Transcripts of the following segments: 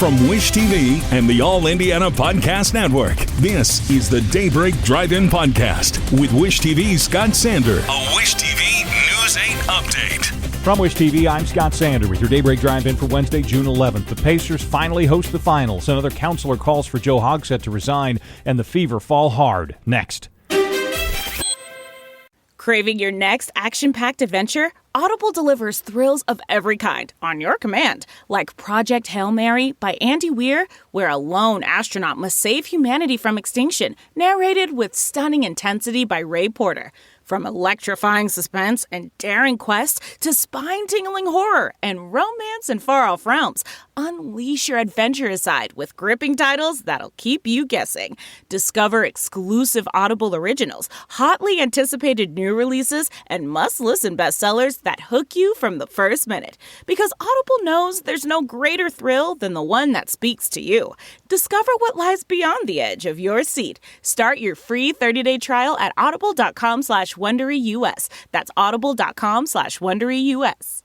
From Wish TV and the All Indiana Podcast Network, this is the Daybreak Drive-In Podcast with Wish TV's Scott Sander. A Wish TV News 8 update. From Wish TV, I'm Scott Sander with your Daybreak Drive-In for Wednesday, June 11th. The Pacers finally host the finals. Another counselor calls for Joe Hogsett to resign, and the Fever fall hard. Next. Craving your next action-packed adventure? Audible delivers thrills of every kind on your command, like Project Hail Mary by Andy Weir, where a lone astronaut must save humanity from extinction, narrated with stunning intensity by Ray Porter. From electrifying suspense and daring quest to spine-tingling horror and romance in far-off realms, unleash your adventurous side with gripping titles that'll keep you guessing. Discover exclusive Audible originals, hotly anticipated new releases, and must-listen bestsellers that hook you from the first minute. Because Audible knows there's no greater thrill than the one that speaks to you. Discover what lies beyond the edge of your seat. Start your free 30-day trial at audible.com/WonderyUS. That's audible.com/WonderyUS.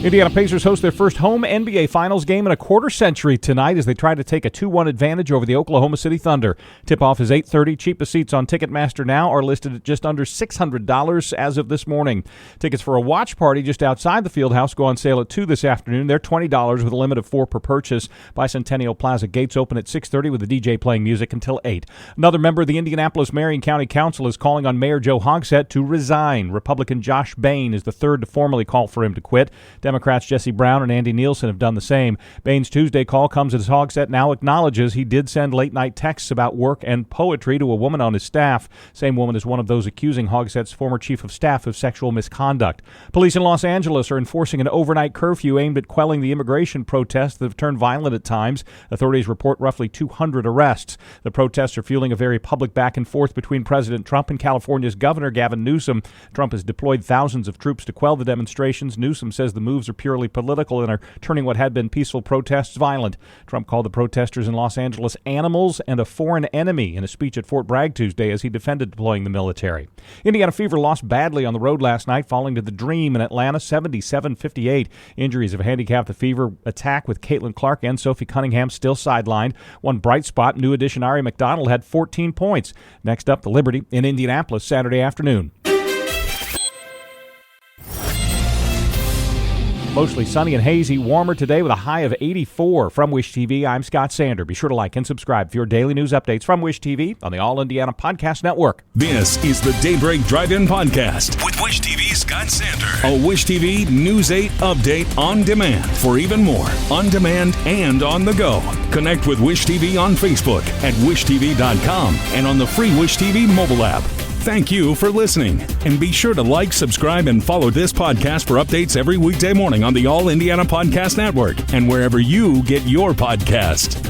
Indiana Pacers host their first home NBA Finals game in a quarter century tonight as they try to take a 2-1 advantage over the Oklahoma City Thunder. Tip-off is 8:30. Cheapest seats on Ticketmaster now are listed at just under $600 as of this morning. Tickets for a watch party just outside the Fieldhouse go on sale at 2 this afternoon. They're $20 with a limit of 4 per purchase. Bicentennial Plaza gates open at 6:30 with the DJ playing music until 8. Another member of the Indianapolis-Marion County Council is calling on Mayor Joe Hogsett to resign. Republican Josh Bain is the third to formally call for him to quit. Democrats Jesse Brown and Andy Nielsen have done the same. Bain's Tuesday call comes as Hogsett now acknowledges he did send late-night texts about work and poetry to a woman on his staff. Same woman is one of those accusing Hogsett's former chief of staff of sexual misconduct. Police in Los Angeles are enforcing an overnight curfew aimed at quelling the immigration protests that have turned violent at times. Authorities report roughly 200 arrests. The protests are fueling a very public back and forth between President Trump and California's Governor Gavin Newsom. Trump has deployed thousands of troops to quell the demonstrations. Newsom says the moves are purely political and are turning what had been peaceful protests violent. Trump called the protesters in Los Angeles animals and a foreign enemy in a speech at Fort Bragg Tuesday as he defended deploying the military. Indiana Fever lost badly on the road last night, falling to the Dream in Atlanta 77-58. Injuries have handicapped the Fever attack with Caitlin Clark and Sophie Cunningham still sidelined. One bright spot, new addition Ari McDonald had 14 points. Next up, the Liberty in Indianapolis Saturday afternoon. Mostly sunny and hazy, warmer today with a high of 84. From Wish TV, I'm Scott Sander. Be sure to like and subscribe for your daily news updates from Wish TV on the All Indiana Podcast Network. This is the Daybreak Drive-In Podcast with Wish TV's Scott Sander. A Wish TV News 8 update on demand for even more on demand and on the go. Connect with Wish TV on Facebook at wishtv.com and on the free Wish TV mobile app. Thank you for listening, and be sure to like, subscribe, and follow this podcast for updates every weekday morning on the All Indiana Podcast Network and wherever you get your podcasts.